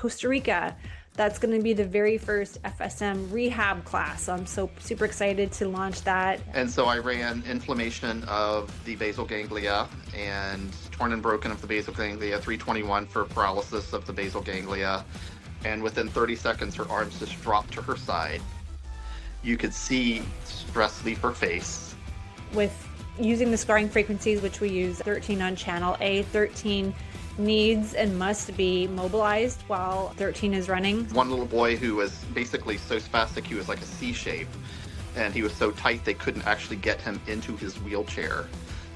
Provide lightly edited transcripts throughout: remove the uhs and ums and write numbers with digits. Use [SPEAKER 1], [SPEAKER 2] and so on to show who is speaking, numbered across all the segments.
[SPEAKER 1] Costa Rica. That's going to be the very first FSM rehab class. So I'm super excited to launch that.
[SPEAKER 2] And so I ran inflammation of the basal ganglia and torn and broken of the basal ganglia, 321 for paralysis of the basal ganglia. And within 30 seconds, her arms just dropped to her side. You could see stress leave her face.
[SPEAKER 1] With using the scarring frequencies, which we use 13 on channel A, 13 needs and must be mobilized while 13 is running.
[SPEAKER 2] One little boy who was basically so spastic, he was like a C shape, and he was so tight they couldn't actually get him into his wheelchair.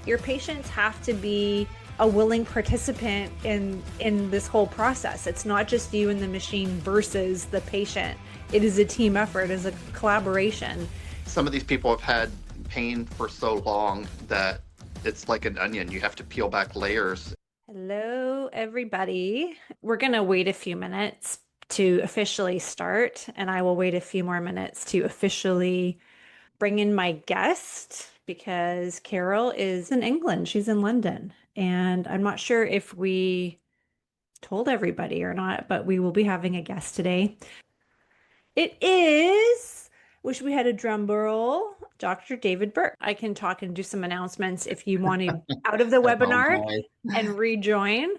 [SPEAKER 1] Your patients have to be a willing participant in this whole process. It's not just you and the machine versus the patient. It is a team effort, it is a collaboration.
[SPEAKER 2] Some of these people have had pain for so long that it's like an onion. You have to peel back layers.
[SPEAKER 1] Hello, everybody. We're going to wait a few minutes to officially start, and I will wait a few more minutes to officially bring in my guest because Carol is in England. She's in London, and I'm not sure if we told everybody or not, but we will be having a guest today. It is, wish we had a drum roll, Dr. David Burke. I can talk and do some announcements if you want to out of the webinar and rejoin.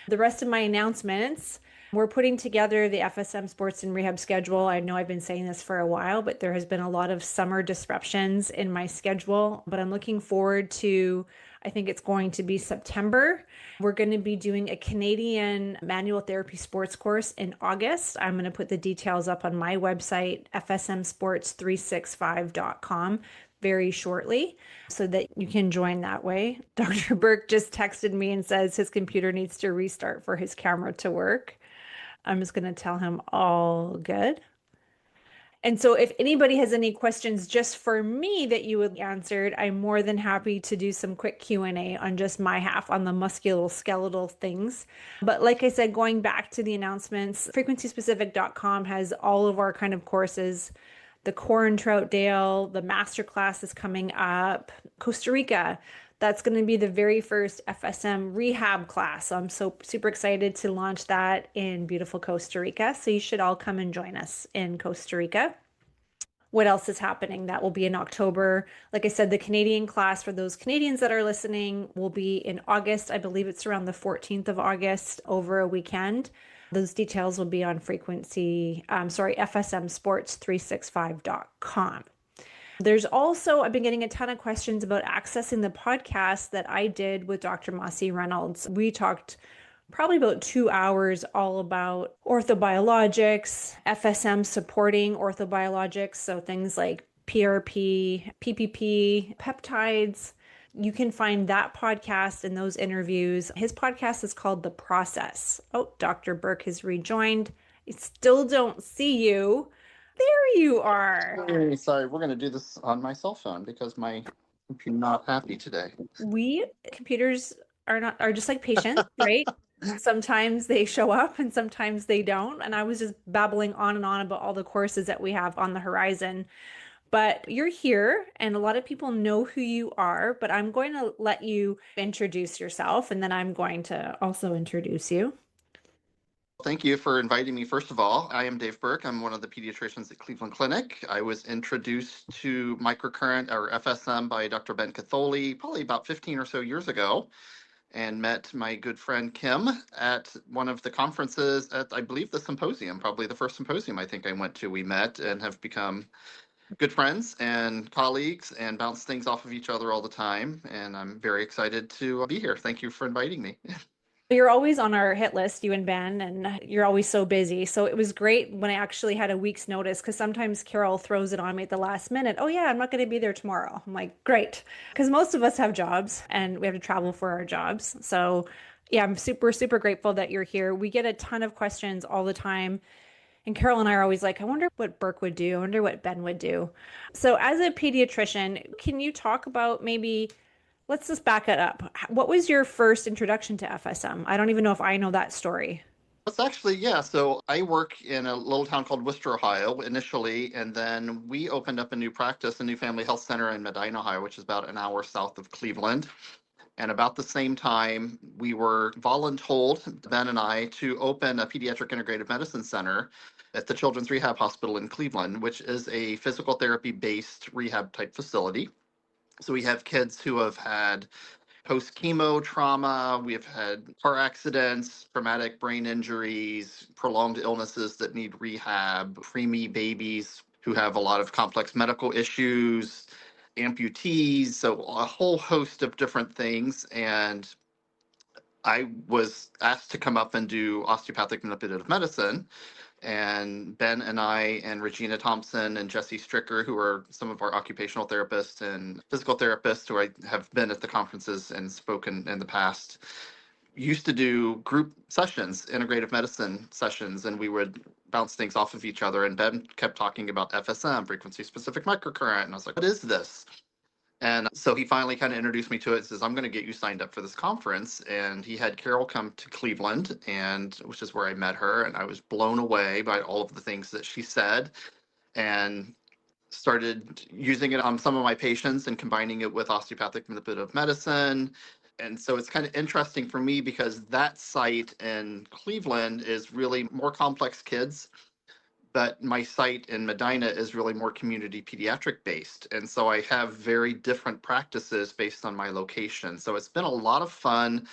[SPEAKER 1] The rest of my announcements, we're putting together the FSM sports and rehab schedule. I know I've been saying this for a while, but there has been a lot of summer disruptions in my schedule, but I'm looking forward to, I think it's going to be September. We're going to be doing a Canadian manual therapy sports course in August. I'm going to put the details up on my website, fsmsports365.com, very shortly so that you can join that way. Dr. Burke just texted me and says his computer needs to restart for his camera to work. I'm just going to tell him all good. And so if anybody has any questions just for me that you would answered, I'm more than happy to do some quick Q&A on just my half on the musculoskeletal things. But like I said, going back to the announcements, frequencyspecific.com has all of our kind of courses. The Core in Troutdale, the masterclass is coming up. Costa Rica, that's going to be the very first FSM rehab class. So I'm super excited to launch that in beautiful Costa Rica. So you should all come and join us in Costa Rica. What else is happening? That will be in October. Like I said, the Canadian class for those Canadians that are listening will be in August. I believe it's around the 14th of August over a weekend. Those details will be on FSMsports365.com. There's also, I've been getting a ton of questions about accessing the podcast that I did with Dr. Mossy Reynolds. We talked probably about 2 hours all about orthobiologics, FSM supporting orthobiologics. So things like PRP, PPP, peptides. You can find that podcast and those interviews. His podcast is called The Process. Oh, Dr. Burke has rejoined. I still don't see you. There you are.
[SPEAKER 2] Hey, sorry, we're going to do this on my cell phone because my computer's not happy today.
[SPEAKER 1] Computers are just like patients, right? Sometimes they show up and sometimes they don't. And I was just babbling on and on about all the courses that we have on the horizon. But you're here and a lot of people know who you are, but I'm going to let you introduce yourself and then I'm going to also introduce you.
[SPEAKER 2] Thank you for inviting me. First of all, I am Dave Burke. I'm one of the pediatricians at Cleveland Clinic. I was introduced to microcurrent or FSM by Dr. Ben Katholi probably about 15 or so years ago and met my good friend Kim at one of the conferences at, I believe, the symposium, probably the first symposium I think I went to. We met and have become good friends and colleagues and bounce things off of each other all the time. And I'm very excited to be here. Thank you for inviting me.
[SPEAKER 1] You're always on our hit list, you and Ben, and you're always so busy. So it was great when I actually had a week's notice because sometimes Carol throws it on me at the last minute. Oh yeah, I'm not going to be there tomorrow. I'm like, great. Because most of us have jobs and we have to travel for our jobs. So yeah, I'm super grateful that you're here. We get a ton of questions all the time. And Carol and I are always like, I wonder what Burke would do. I wonder what Ben would do. So as a pediatrician, can you talk about maybe, let's just back it up. What was your first introduction to FSM? I don't even know if I know that story.
[SPEAKER 2] It's actually, yeah. So I work in a little town called Worcester, Ohio, initially, and then we opened up a new practice, a new family health center in Medina, Ohio, which is about an hour south of Cleveland. And about the same time, we were voluntold, Ben and I, to open a pediatric integrative medicine center at the Children's Rehab Hospital in Cleveland, which is a physical therapy based rehab type facility. So we have kids who have had post chemo trauma, we have had car accidents, traumatic brain injuries, prolonged illnesses that need rehab, preemie babies who have a lot of complex medical issues, amputees, so a whole host of different things. And I was asked to come up and do osteopathic manipulative medicine. And Ben and I and Regina Thompson and Jesse Stricker, who are some of our occupational therapists and physical therapists who I have been at the conferences and spoken in the past, used to do group sessions, integrative medicine sessions, and we would bounce things off of each other. And Ben kept talking about FSM, frequency specific microcurrent. And I was like, what is this? And so he finally kind of introduced me to it and says, I'm going to get you signed up for this conference. And he had Carol come to Cleveland, and which is where I met her. And I was blown away by all of the things that she said and started using it on some of my patients and combining it with osteopathic manipulative medicine. And so it's kind of interesting for me because that site in Cleveland is really more complex kids, but my site in Medina is really more community pediatric based. And so I have very different practices based on my location. So it's been a lot of fun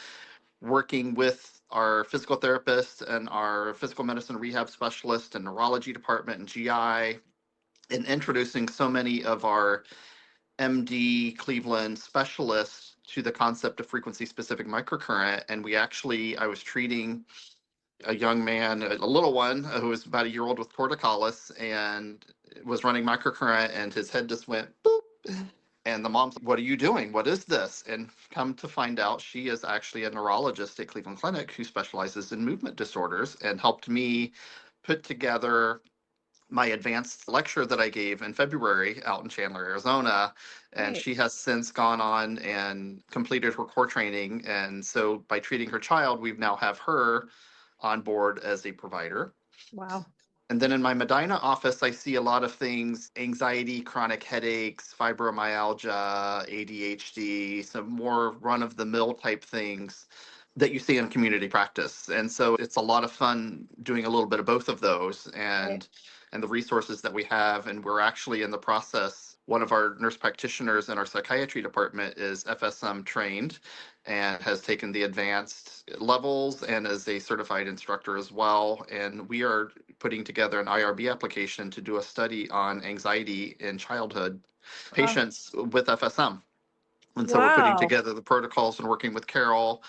[SPEAKER 2] working with our physical therapist and our physical medicine rehab specialist and neurology department and GI, and introducing so many of our MD Cleveland specialists to the concept of frequency specific microcurrent. And I was treating a young man, a little one who was about a year old with torticollis and was running microcurrent, and his head just went boop. And the mom's, what are you doing? What is this? And come to find out, she is actually a neurologist at Cleveland Clinic who specializes in movement disorders and helped me put together my advanced lecture that I gave in February out in Chandler, Arizona. And
[SPEAKER 1] Right.
[SPEAKER 2] she has since gone on and completed her core training. And so by treating her child, we now have her on board as a provider.
[SPEAKER 1] Wow.
[SPEAKER 2] And then in my Medina office, I see a lot of things: anxiety, chronic headaches, fibromyalgia, ADHD, some more run of the mill type things that you see in community practice. And so it's a lot of fun doing a little bit of both of those
[SPEAKER 1] Right.
[SPEAKER 2] and the resources that we have. And we're actually in the process. One of our nurse practitioners in our psychiatry department is FSM trained and has taken the advanced levels and is a certified instructor as well. And we are putting together an IRB application to do a study on anxiety in childhood
[SPEAKER 1] Wow.
[SPEAKER 2] patients with FSM. And so we're putting
[SPEAKER 1] Wow.
[SPEAKER 2] together the protocols and working with Carol.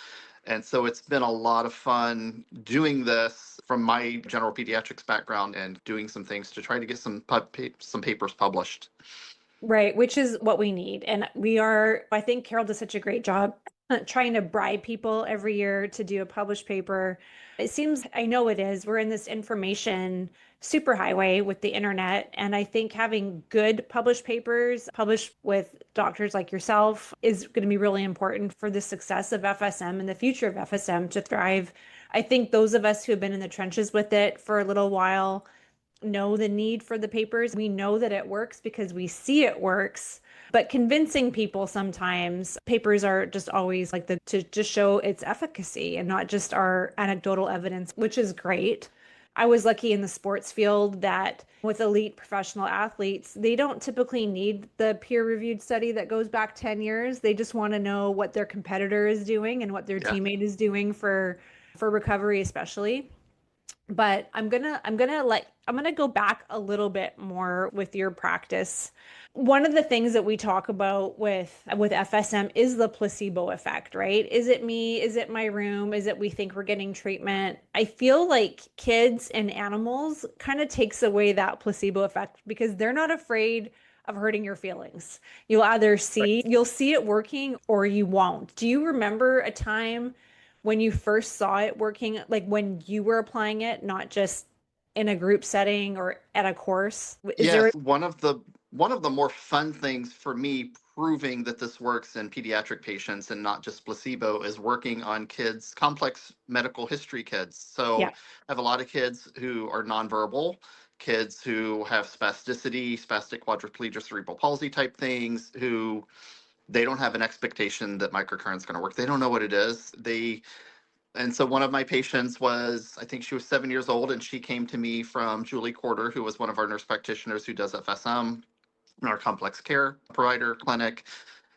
[SPEAKER 2] And so it's been a lot of fun doing this from my general pediatrics background and doing some things to try to get some papers published.
[SPEAKER 1] Right, which is what we need. And I think Carol does such a great job trying to bribe people every year to do a published paper. It seems, I know it is, we're in this information superhighway with the internet. And I think having good published papers, published with doctors like yourself, is going to be really important for the success of FSM and the future of FSM to thrive. I think those of us who have been in the trenches with it for a little while know the need for the papers. We know that it works because we see it works. But convincing people sometimes, papers are just always like to just show its efficacy and not just our anecdotal evidence, which is great. I was lucky in the sports field that with elite professional athletes, they don't typically need the peer-reviewed study that goes back 10 years. They just want to know what their competitor is doing and what their
[SPEAKER 2] Yeah.
[SPEAKER 1] teammate is doing for recovery, especially. But I'm gonna go back a little bit more with your practice. One of the things that we talk about with FSM is the placebo effect, right? Is it me? Is it my room? Is it we think we're getting treatment? I feel like kids and animals kind of takes away that placebo effect because they're not afraid of hurting your feelings.
[SPEAKER 2] Right.
[SPEAKER 1] You'll see it working or you won't. Do you remember a time when you first saw it working, like when you were applying it, not just in a group setting or at a course? Is there?
[SPEAKER 2] Yes, one of the more fun things for me proving that this works in pediatric patients and not just placebo is working on kids, complex medical history kids. So
[SPEAKER 1] Yeah.
[SPEAKER 2] I have a lot of kids who are nonverbal, kids who have spasticity, spastic quadriplegia, cerebral palsy type things, who They don't have an expectation that microcurrent's going to work. They don't know what it is. And so one of my patients was, I think she was 7 years old, and she came to me from Julie Corder, who was one of our nurse practitioners who does FSM in our complex care provider clinic.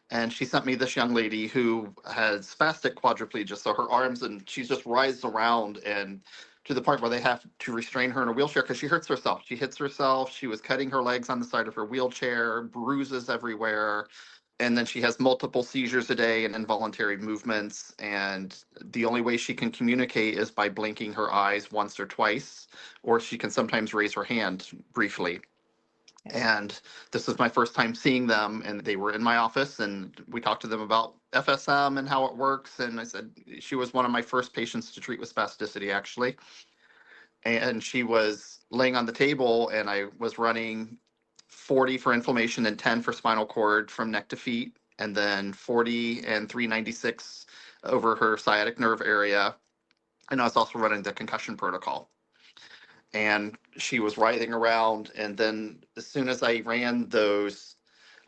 [SPEAKER 2] And she sent me this young lady who has spastic quadriplegia. So her arms, and she just writhes around, and to the point where they have to restrain her in a wheelchair because she hurts herself. She hits herself. She was cutting her legs on the side of her wheelchair, bruises everywhere. And then she has multiple seizures a day and involuntary movements. And the only way she can communicate is by blinking her eyes once or twice, or she can sometimes raise her hand briefly. And this was my first time seeing them, and they were in my office, and we talked to them about FSM and how it works. And I said, she was one of my first patients to treat with spasticity, actually. And she was laying on the table, and I was running 40 for inflammation and 10 for spinal cord from neck to feet, and then 40 and 396 over her sciatic nerve area. And I was also running the concussion protocol. And she was writhing around. And then as soon as I ran those,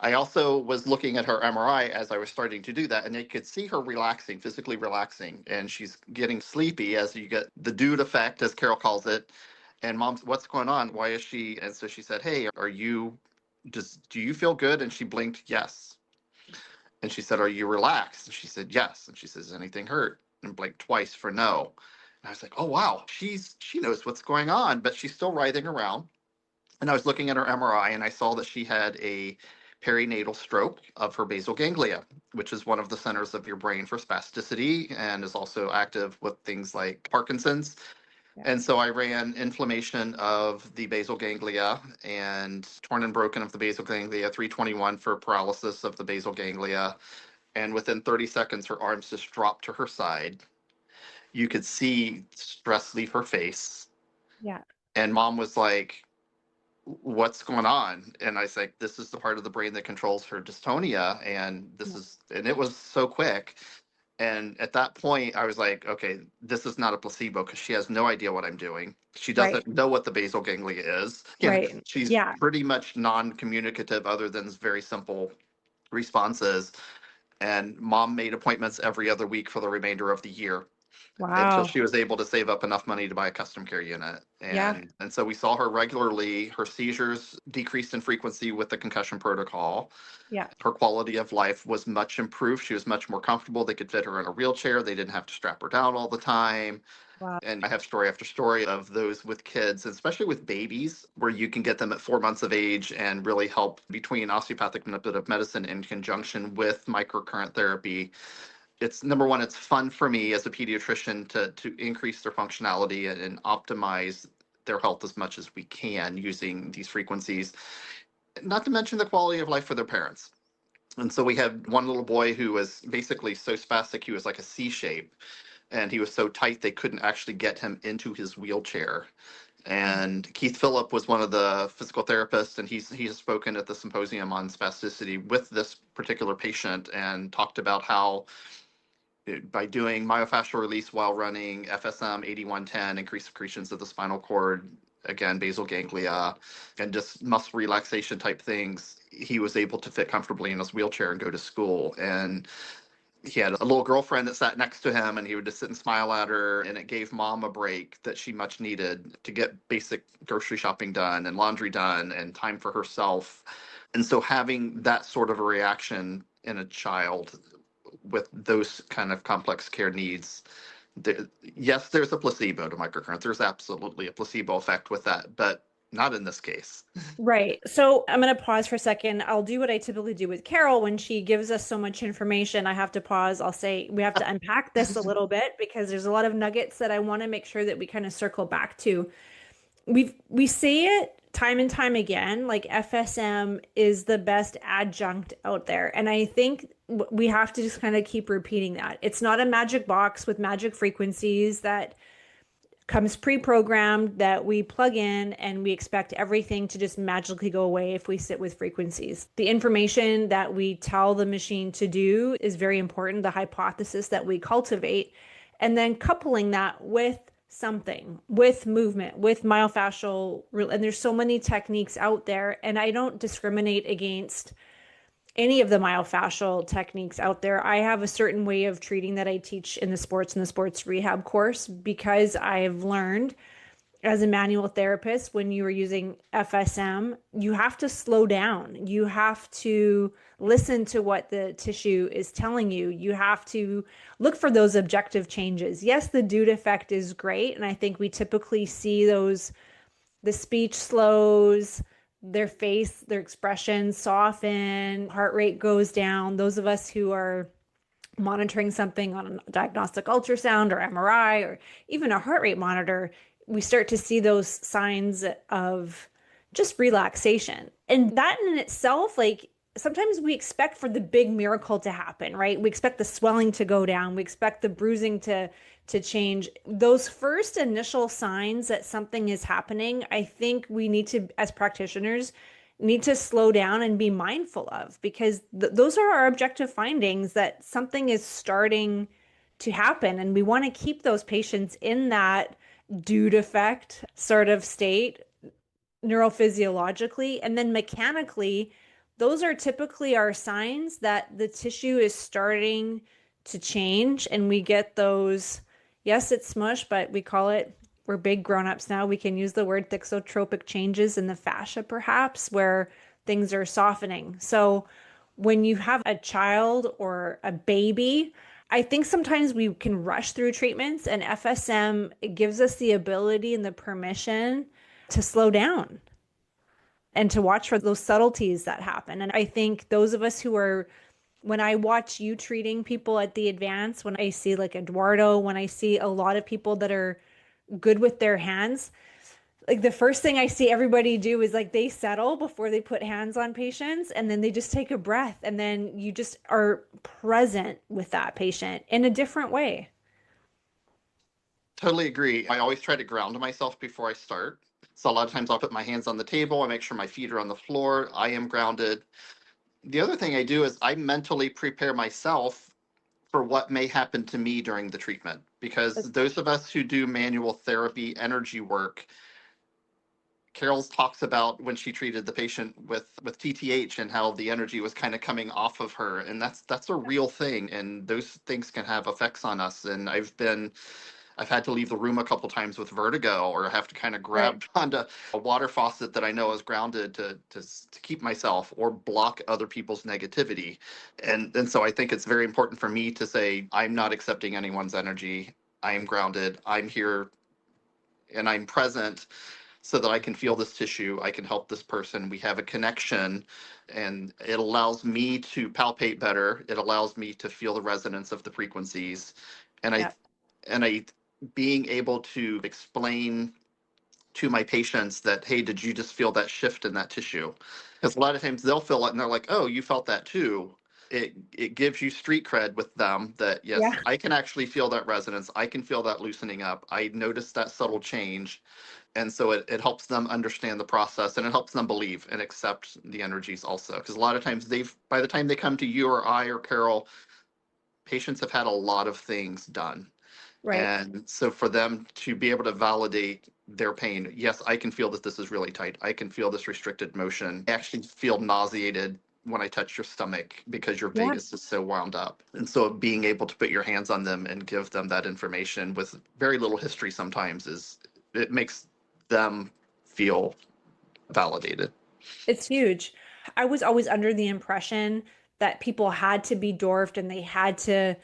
[SPEAKER 2] I also was looking at her MRI as I was starting to do that, and I could see her relaxing, physically relaxing, and she's getting sleepy as you get the dude effect, as Carol calls it. And mom's, what's going on? Why is she? And so she said, hey, do you feel good? And she blinked, yes. And she said, are you relaxed? And she said, yes. And she says, does anything hurt? And blinked twice for no. And I was like, oh, wow, she knows what's going on, but she's still writhing around. And I was looking at her MRI, and I saw that she had a perinatal stroke of her basal ganglia, which is one of the centers of your brain for spasticity and is also active with things like Parkinson's.
[SPEAKER 1] Yeah.
[SPEAKER 2] And so I ran inflammation of the basal ganglia and torn and broken of the basal ganglia, 321 for paralysis of the basal ganglia. And within 30 seconds, her arms just dropped to her side. You could see stress leave her face.
[SPEAKER 1] Yeah.
[SPEAKER 2] And mom was like, what's going on? And I was like, this is the part of the brain that controls her dystonia. And and it was so quick. And at that point, I was like, okay, this is not a placebo, because she has no idea what I'm doing. She doesn't know what the basal ganglia is.
[SPEAKER 1] Right.
[SPEAKER 2] She's
[SPEAKER 1] Yeah.
[SPEAKER 2] pretty much non-communicative other than very simple responses. And mom made appointments every other week for the remainder of the year until
[SPEAKER 1] Wow.
[SPEAKER 2] she was able to save up enough money to buy a custom care unit.
[SPEAKER 1] Yeah.
[SPEAKER 2] And so we saw her regularly. Her seizures decreased in frequency with the concussion protocol.
[SPEAKER 1] Yeah.
[SPEAKER 2] Her quality of life was much improved. She was much more comfortable. They could fit her in a wheelchair. They didn't have to strap her down all the time.
[SPEAKER 1] Wow.
[SPEAKER 2] And I have story after story of those with kids, especially with babies, where you can get them at 4 months of age and really help between osteopathic manipulative medicine in conjunction with microcurrent therapy. It's number one, it's fun for me as a pediatrician to increase their functionality and optimize their health as much as we can using these frequencies, not to mention the quality of life for their parents. And so we had one little boy who was basically so spastic, he was like a C shape, and he was so tight they couldn't actually get him into his wheelchair. And Keith Phillip was one of the physical therapists, and he has spoken at the symposium on spasticity with this particular patient and talked about how by doing myofascial release while running FSM 8110, increased secretions of the spinal cord, again, basal ganglia, and just muscle relaxation type things, he was able to fit comfortably in his wheelchair and go to school. And he had a little girlfriend that sat next to him, and he would just sit and smile at her, and it gave mom a break that she much needed to get basic grocery shopping done and laundry done and time for herself. And so having that sort of a reaction in a child with those kind of complex care needs, yes, there's a placebo to microcurrent. There's absolutely a placebo effect with that, but not in this case.
[SPEAKER 1] Right. So I'm going to pause for a second. I'll do what I typically do with Carol when she gives us so much information. I have to pause. I'll say we have to unpack this a little bit because there's a lot of nuggets that I want to make sure that we kind of circle back to. We say it time and time again, like FSM is the best adjunct out there. And I think we have to just kind of keep repeating that. It's not a magic box with magic frequencies that comes pre-programmed that we plug in and we expect everything to just magically go away if we sit with frequencies. The information that we tell the machine to do is very important, the hypothesis that we cultivate, and then coupling that with something, with movement, with myofascial, and there's so many techniques out there, and I don't discriminate against any of the myofascial techniques out there. I have a certain way of treating that I teach in the sports rehab course, because I've learned as a manual therapist, when you are using FSM, you have to slow down. You have to listen to what the tissue is telling you. You have to look for those objective changes. Yes, the dude effect is great. And I think we typically see those, the speech slows, their face, their expressions soften, heart rate goes down. Those of us who are monitoring something on a diagnostic ultrasound or MRI or even a heart rate monitor, we start to see those signs of just relaxation. And that in itself, like, sometimes we expect for the big miracle to happen, right? We expect the swelling to go down. We expect the bruising to change. Those first initial signs that something is happening, I think we need to, as practitioners, need to slow down and be mindful of, because those are our objective findings that something is starting to happen. And we want to keep those patients in that dude effect sort of state neurophysiologically. And then mechanically, those are typically our signs that the tissue is starting to change. And we get those, yes, it's smush, but we call it, we're big grown-ups now. We can use the word thixotropic changes in the fascia, perhaps, where things are softening. So when you have a child or a baby, I think sometimes we can rush through treatments, and FSM, it gives us the ability and the permission to slow down and to watch for those subtleties that happen. And I think those of us who are, when I watch you treating people at the advance, when I see like Eduardo, when I see a lot of people that are good with their hands, like the first thing I see everybody do is like they settle before they put hands on patients, and then they just take a breath, and then you just are present with that patient in a different way.
[SPEAKER 2] Totally agree. I always try to ground myself before I start. So a lot of times I'll put my hands on the table. I make sure my feet are on the floor. I am grounded. The other thing I do is I mentally prepare myself for what may happen to me during the treatment. Because those of us who do manual therapy, energy work, Carol talks about when she treated the patient with TTH and how the energy was kind of coming off of her, and that's a real thing, and those things can have effects on us. And I've had to leave the room a couple times with vertigo, or have to kind of
[SPEAKER 1] Right.
[SPEAKER 2] grab onto a water faucet that I know is grounded to keep myself or block other people's negativity. And so I think it's very important for me to say, I'm not accepting anyone's energy. I am grounded. I'm here and I'm present so that I can feel this tissue. I can help this person. We have a connection, and it allows me to palpate better. It allows me to feel the resonance of the frequencies. And I
[SPEAKER 1] Yeah.
[SPEAKER 2] and I being able to explain to my patients that, hey, did you just feel that shift in that tissue? Because a lot of times they'll feel it and they're like, oh, you felt that too. It gives you street cred with them that, yes,
[SPEAKER 1] Yeah.
[SPEAKER 2] I can actually feel that resonance. I can feel that loosening up. I noticed that subtle change. And so it helps them understand the process, and it helps them believe and accept the energies also. Because a lot of times by the time they come to you or I or Carol, patients have had a lot of things done.
[SPEAKER 1] Right.
[SPEAKER 2] And so for them to be able to validate their pain, yes, I can feel that this is really tight. I can feel this restricted motion. I actually feel nauseated when I touch your stomach because your
[SPEAKER 1] Yeah.
[SPEAKER 2] vagus is so wound up. And so being able to put your hands on them and give them that information with very little history sometimes it makes them feel validated.
[SPEAKER 1] It's huge. I was always under the impression that people had to be dwarfed and they had to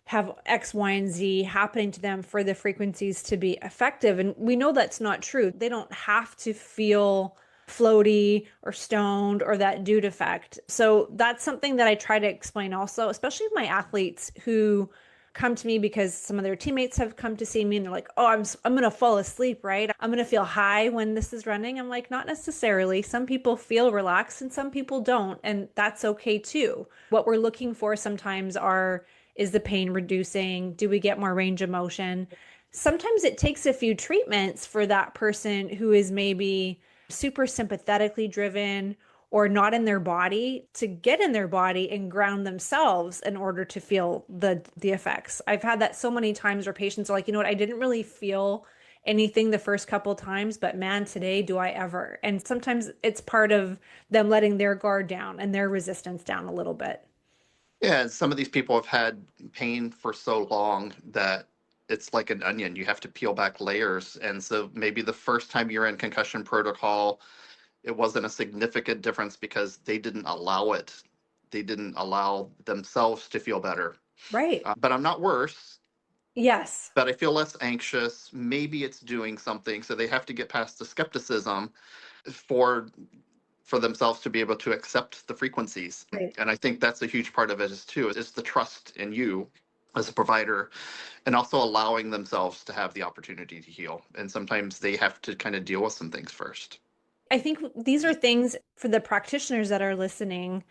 [SPEAKER 1] have X, Y, and Z happening to them for the frequencies to be effective. And we know that's not true. They don't have to feel floaty or stoned or that dude effect. So that's something that I try to explain also, especially with my athletes who come to me because some of their teammates have come to see me and they're like, "Oh, I'm going to fall asleep, right? I'm going to feel high when this is running." I'm like, "Not necessarily. Some people feel relaxed and some people don't, and that's okay too." What we're looking for sometimes is the pain reducing? Do we get more range of motion? Sometimes it takes a few treatments for that person who is maybe super sympathetically driven or not in their body to get in their body and ground themselves in order to feel the effects. I've had that so many times where patients are like, "You know what, I didn't really feel anything the first couple times, but man, today do I ever. And sometimes it's part of them letting their guard down and their resistance down a little bit.
[SPEAKER 2] Yeah, and some of these people have had pain for so long that it's like an onion. You have to peel back layers. And so maybe the first time you're in concussion protocol, it wasn't a significant difference because they didn't allow it. They didn't allow themselves to feel better.
[SPEAKER 1] Right.
[SPEAKER 2] But I'm not worse,
[SPEAKER 1] Yes.
[SPEAKER 2] but I feel less anxious. Maybe it's doing something. So they have to get past the skepticism for for themselves to be able to accept the frequencies.
[SPEAKER 1] Right.
[SPEAKER 2] And I think that's a huge part of it is too, is the trust in you as a provider and also allowing themselves to have the opportunity to heal. And sometimes they have to kind of deal with some things first.
[SPEAKER 1] I think these are things for the practitioners that are listening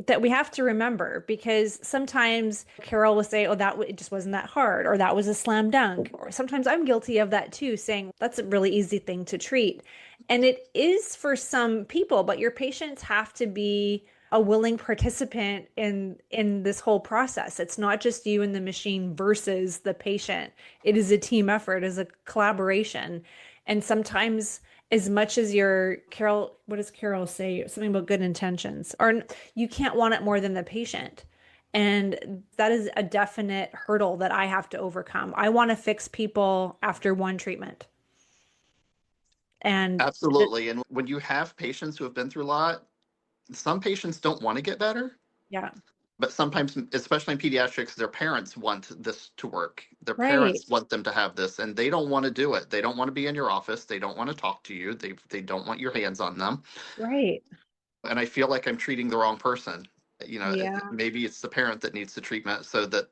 [SPEAKER 1] that we have to remember because sometimes Carol will say, "Oh, it just wasn't that hard," or "That was a slam dunk." Or sometimes I'm guilty of that too, saying that's a really easy thing to treat. And it is for some people, but your patients have to be a willing participant in this whole process. It's not just you and the machine versus the patient. It is a team effort, it is a collaboration. And sometimes as much as your Carol, what does Carol say? Something about good intentions, or you can't want it more than the patient. And that is a definite hurdle that I have to overcome. I want to fix people after one treatment. And
[SPEAKER 2] Absolutely. And when you have patients who have been through a lot, some patients don't want to get better.
[SPEAKER 1] yeah,
[SPEAKER 2] But sometimes, especially in pediatrics, their parents want this to work. Their
[SPEAKER 1] right,
[SPEAKER 2] parents want them to have this, and they don't want to do it. They don't want to be in your office. They don't want to talk to you. They don't want your hands on them.
[SPEAKER 1] right.
[SPEAKER 2] And I feel like I'm treating the wrong person.
[SPEAKER 1] Yeah,
[SPEAKER 2] Maybe it's the parent that needs the treatment so that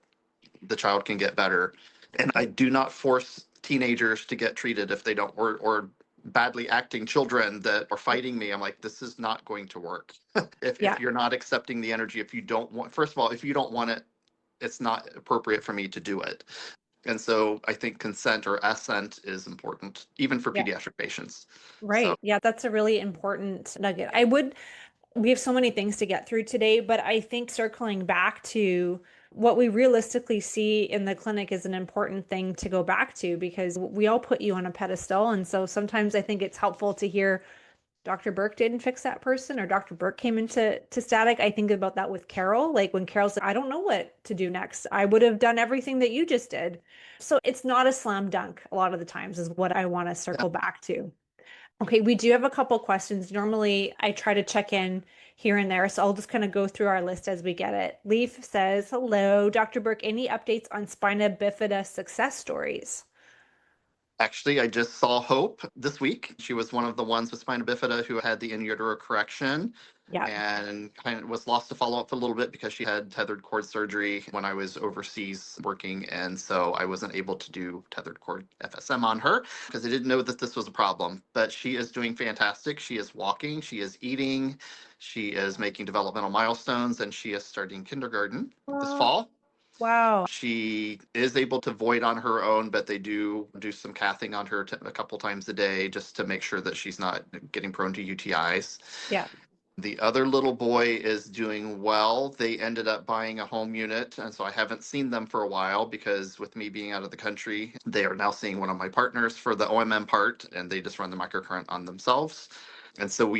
[SPEAKER 2] the child can get better. And I do not force teenagers to get treated if they don't, or badly acting children that are fighting me. I'm like, this is not going to work. If
[SPEAKER 1] yeah,
[SPEAKER 2] you're not accepting the energy, if you don't want, first of all, if you don't want it, it's not appropriate for me to do it. And so I think consent or assent is important, even for
[SPEAKER 1] yeah,
[SPEAKER 2] pediatric patients. So
[SPEAKER 1] right. Yeah, that's a really important nugget. We have so many things to get through today, but I think circling back to what we realistically see in the clinic is an important thing to go back to because we all put you on a pedestal. And so sometimes I think it's helpful to hear Dr. Burke didn't fix that person or Dr. Burke came into static. I think about that with Carol. Like when Carol said, I don't know what to do next. I would have done everything that you just did. So it's not a slam dunk a lot of the times is what I want to
[SPEAKER 2] yeah,
[SPEAKER 1] circle back to. Okay, we do have a couple questions. Normally, I try to check in here and there, so I'll just kind of go through our list as we get it. Leaf says, "Hello, Dr. Burke. Any updates on spina bifida success stories?"
[SPEAKER 2] actually, I just saw Hope this week. She was one of the ones with spina bifida who had the in utero correction
[SPEAKER 1] Yeah,
[SPEAKER 2] and kind of was lost to follow up for a little bit because she had tethered cord surgery when I was overseas working. And so I wasn't able to do tethered cord FSM on her because I didn't know that this was a problem. But she is doing fantastic. She is walking, she is eating, she is making developmental milestones, and she is starting kindergarten this fall.
[SPEAKER 1] wow.
[SPEAKER 2] She is able to void on her own, but they do some cathing on her a couple times a day just to make sure that she's not getting prone to UTIs.
[SPEAKER 1] Yeah,
[SPEAKER 2] The other little boy is doing well. They ended up buying a home unit, and so I haven't seen them for a while because with me being out of the country, they are now seeing one of my partners for the OMM part, and they just run the microcurrent on themselves. And so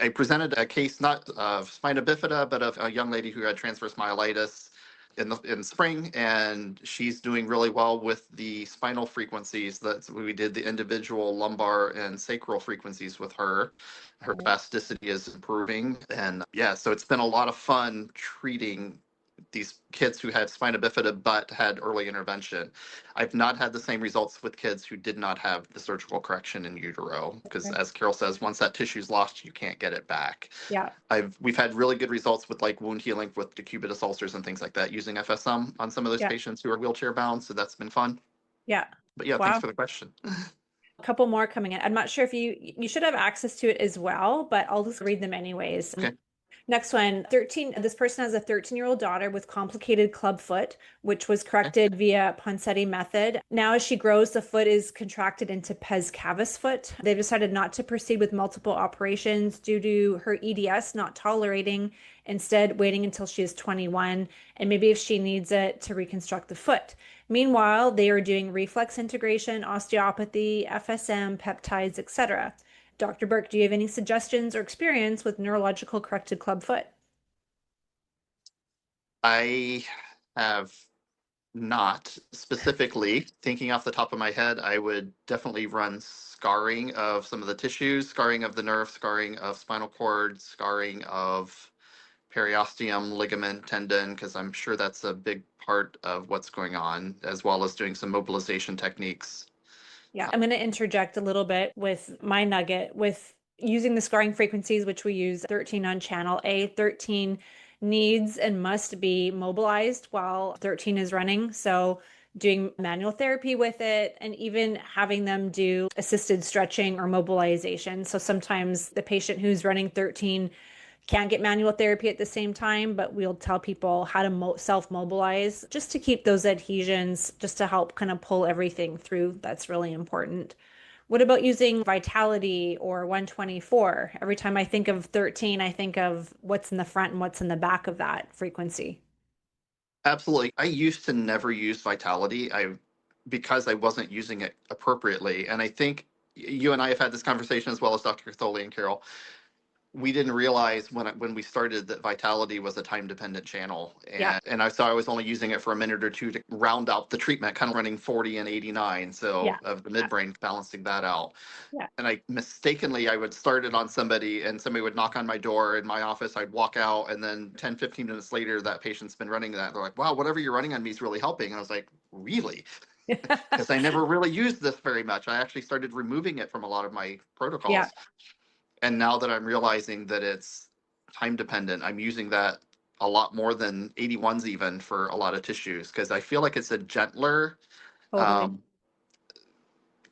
[SPEAKER 2] I presented a case not of spina bifida, but of a young lady who had transverse myelitis in spring, and she's doing really well with the spinal frequencies. That we did the individual lumbar and sacral frequencies with her. Her spasticity is improving, and yeah, so it's been a lot of fun treating these kids who had spina bifida but had early intervention. I've not had the same results with kids who did not have the surgical correction in utero because,
[SPEAKER 1] okay.
[SPEAKER 2] as Carol says, once that tissue's lost, you can't get it back.
[SPEAKER 1] Yeah,
[SPEAKER 2] We've had really good results with like wound healing with decubitus ulcers and things like that using FSM on some of those
[SPEAKER 1] yeah,
[SPEAKER 2] patients who are wheelchair bound. So that's been fun.
[SPEAKER 1] yeah.
[SPEAKER 2] But yeah, thanks
[SPEAKER 1] Wow.
[SPEAKER 2] for the question.
[SPEAKER 1] A couple more coming in. I'm not sure if you should have access to it as well, but I'll just read them anyways.
[SPEAKER 2] Okay.
[SPEAKER 1] Next one, 13. This person has a 13-year-old daughter with complicated clubfoot, which was corrected via Ponseti method. Now, as she grows, the foot is contracted into pes cavus foot. They've decided not to proceed with multiple operations due to her EDS not tolerating, instead waiting until she is 21, and maybe if she needs it to reconstruct the foot. Meanwhile, they are doing reflex integration, osteopathy, FSM, peptides, etc. Dr. Burke, do you have any suggestions or experience with neurological corrected clubfoot?
[SPEAKER 2] I have not specifically thinking off the top of my head. I would definitely run scarring of some of the tissues, scarring of the nerve, scarring of spinal cord, scarring of periosteum, ligament, tendon, because I'm sure that's a big part of what's going on, as well as doing some mobilization techniques.
[SPEAKER 1] Yeah, I'm going to interject a little bit with my nugget with using the scarring frequencies, which we use 13 on channel A. 13 needs and must be mobilized while 13 is running. So doing manual therapy with it and even having them do assisted stretching or mobilization. So sometimes the patient who's running 13 can't get manual therapy at the same time, but we'll tell people how to self-mobilize just to keep those adhesions, just to help kind of pull everything through. That's really important. What about using Vitality or 124? Every time I think of 13, I think of what's in the front and what's in the back of that frequency.
[SPEAKER 2] Absolutely. I used to never use Vitality. Because I wasn't using it appropriately. And I think you and I have had this conversation as well as Dr. Katholi and Carol. We didn't realize when we started that Vitality was a time dependent channel,
[SPEAKER 1] Yeah,
[SPEAKER 2] and I saw I was only using it for a minute or two to round out the treatment, kind of running 40 and 89, so
[SPEAKER 1] yeah,
[SPEAKER 2] of the
[SPEAKER 1] yeah,
[SPEAKER 2] midbrain, balancing that out.
[SPEAKER 1] yeah.
[SPEAKER 2] And I would start it on somebody, and somebody would knock on my door in my office. I'd walk out, and then 10, 15 minutes later, that patient's been running that. They're like, "Wow, whatever you're running on me is really helping." And I was like, "Really?" Because I never really used this very much. I actually started removing it from a lot of my
[SPEAKER 1] Yeah,
[SPEAKER 2] protocols. And now that I'm realizing that it's time dependent, I'm using that a lot more than 81s even for a lot of tissues, because I feel like it's a gentler
[SPEAKER 1] totally.
[SPEAKER 2] um,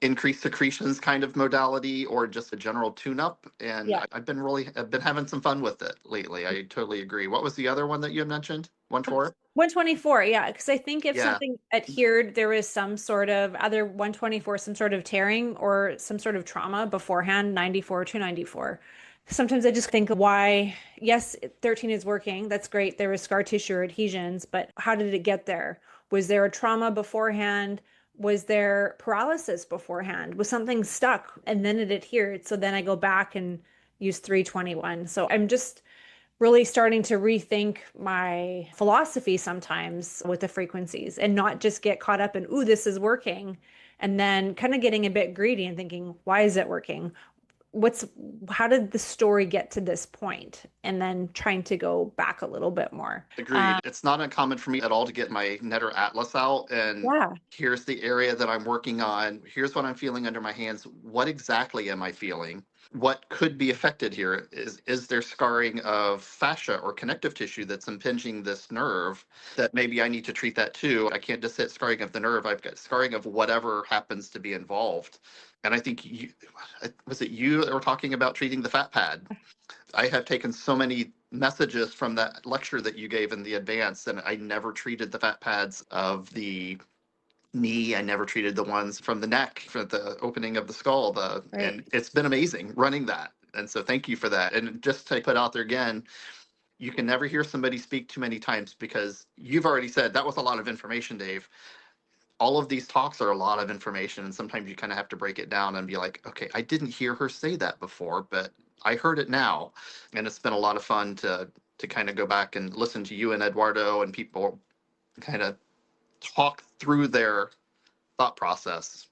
[SPEAKER 2] increased secretions kind of modality, or just a general tune-up. And
[SPEAKER 1] Yeah.
[SPEAKER 2] I've been having some fun with it lately. I totally agree. What was the other one that you had mentioned? 1-4?
[SPEAKER 1] 124, yeah, because I think if
[SPEAKER 2] Yeah.
[SPEAKER 1] something adhered, there was some sort of either 124, some sort of tearing or some sort of trauma beforehand, 94 to 94. Sometimes I just think why, yes, 13 is working. That's great. There was scar tissue or adhesions, but how did it get there? Was there a trauma beforehand? Was there paralysis beforehand? Was something stuck and then it adhered? So then I go back and use 321. So I'm just really starting to rethink my philosophy sometimes with the frequencies and not just get caught up in, ooh, this is working. And then kind of getting a bit greedy and thinking, why is it working? What's, how did the story get to this point? And then trying to go back a little bit more.
[SPEAKER 2] Agreed. It's not uncommon for me at all to get my Netter Atlas out and
[SPEAKER 1] Yeah,
[SPEAKER 2] here's the area that I'm working on. Here's what I'm feeling under my hands. What exactly am I feeling? What could be affected here? Is there scarring of fascia or connective tissue that's impinging this nerve that maybe I need to treat that too? I can't just hit scarring of the nerve. I've got scarring of whatever happens to be involved. And I think was it you that were talking about treating the fat pad? I have taken so many messages from that lecture that you gave in the advance, and I never treated the fat pads of the knee. I never treated the ones from the neck, for the opening of the skull.
[SPEAKER 1] right.
[SPEAKER 2] And it's been amazing running that. And so thank you for that. And just to put out there again, you can never hear somebody speak too many times, because you've already said that was a lot of information, Dave. All of these talks are a lot of information, and sometimes you kind of have to break it down and be like, okay, I didn't hear her say that before, but I heard it now. And it's been a lot of fun to kind of go back and listen to you and Eduardo and people kind of talk through their thought process.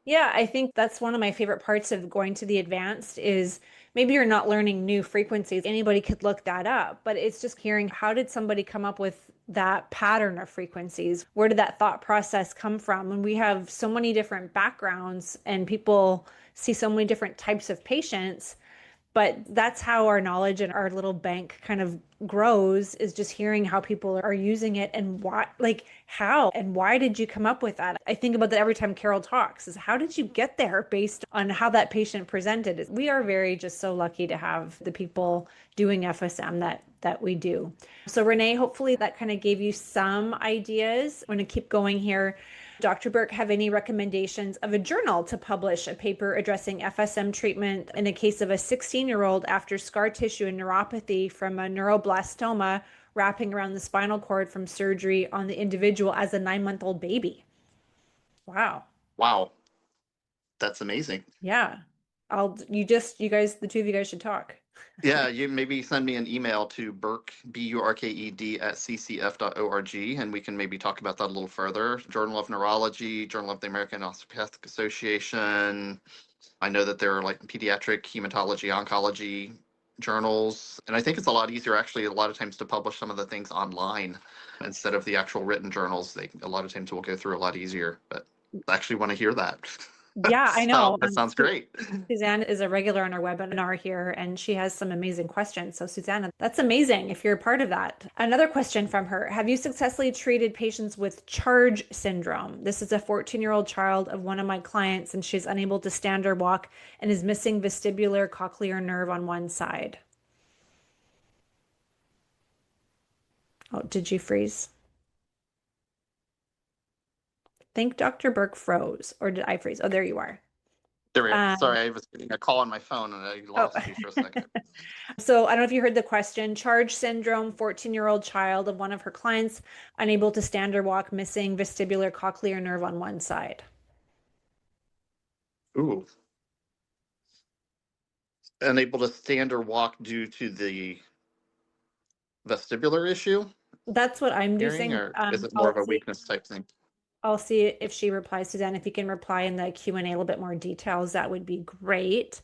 [SPEAKER 1] Yeah, I think that's one of my favorite parts of going to the advanced is maybe you're not learning new frequencies. Anybody could look that up, but it's just hearing how did somebody come up with that pattern of frequencies? Where did that thought process come from? And we have so many different backgrounds and people see so many different types of patients. But that's how our knowledge and our little bank kind of grows, is just hearing how people are using it and why, like how and why did you come up with that? I think about that every time Carol talks, is how did you get there based on how that patient presented? We are very just so lucky to have the people doing FSM that we do. So Renee, hopefully that kind of gave you some ideas. I'm going to keep going here. Dr. Burke have any recommendations of a journal to publish a paper addressing FSM treatment in a case of a 16-year-old after scar tissue and neuropathy from a neuroblastoma wrapping around the spinal cord from surgery on the individual as a 9-month-old baby? Wow.
[SPEAKER 2] Wow, that's amazing.
[SPEAKER 1] Yeah. You guys, the two of you guys should talk.
[SPEAKER 2] Yeah, you maybe send me an email to Burke, Burked at ccf.org, and we can maybe talk about that a little further. Journal of Neurology, Journal of the American Osteopathic Association. I know that there are like pediatric hematology, oncology journals, and I think it's a lot easier actually a lot of times to publish some of the things online instead of the actual written journals. They a lot of times will go through a lot easier, but I actually want to hear that.
[SPEAKER 1] Yeah, I
[SPEAKER 2] So
[SPEAKER 1] know.
[SPEAKER 2] that sounds great.
[SPEAKER 1] Suzanne is a regular on our webinar here, and she has some amazing questions. So, Susanna, that's amazing if you're a part of that. Another question from her: have you successfully treated patients with charge syndrome? This is a 14-year-old child of one of my clients, and she's unable to stand or walk and is missing vestibular cochlear nerve on one side. Oh, did you freeze? I think Dr. Burke froze, or did I freeze? Oh, there you are.
[SPEAKER 2] There we go.
[SPEAKER 1] Um,
[SPEAKER 2] Sorry, I was getting a call on my phone and I
[SPEAKER 1] oh,
[SPEAKER 2] lost you for a second.
[SPEAKER 1] So I don't know if you heard the question. Charge syndrome, 14-year-old child of one of her clients, unable to stand or walk, missing vestibular cochlear nerve on one side.
[SPEAKER 2] Ooh. Unable to stand or walk due to the vestibular issue,
[SPEAKER 1] That's what I'm
[SPEAKER 2] hearing,
[SPEAKER 1] using.
[SPEAKER 2] or is it more of a weakness type thing?
[SPEAKER 1] I'll see if she replies, Suzanne. If you can reply in the Q&A a little bit more details, that would be great.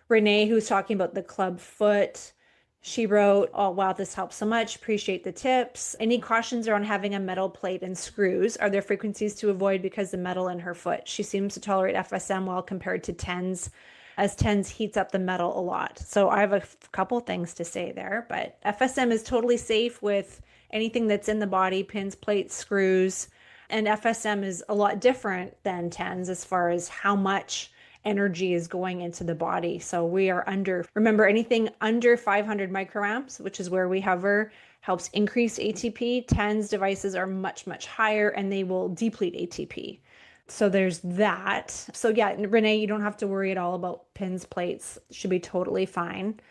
[SPEAKER 1] Renee, who's talking about the Clubfoot, she wrote, oh, wow, this helps so much. Appreciate the tips. Any cautions around having a metal plate and screws? Are there frequencies to avoid because the metal in her foot? She seems to tolerate FSM well compared to TENS, as TENS heats up the metal a lot. So I have a couple things to say there, but FSM is totally safe with anything that's in the body, pins, plates, screws. And FSM is a lot different than TENS as far as how much energy is going into the body. So we are under, remember, anything under 500 microamps, which is where we hover, helps increase ATP. TENS devices are much, much higher and they will deplete ATP. So there's that. So yeah, Renee, you don't have to worry at all about pins, plates. Should be totally fine.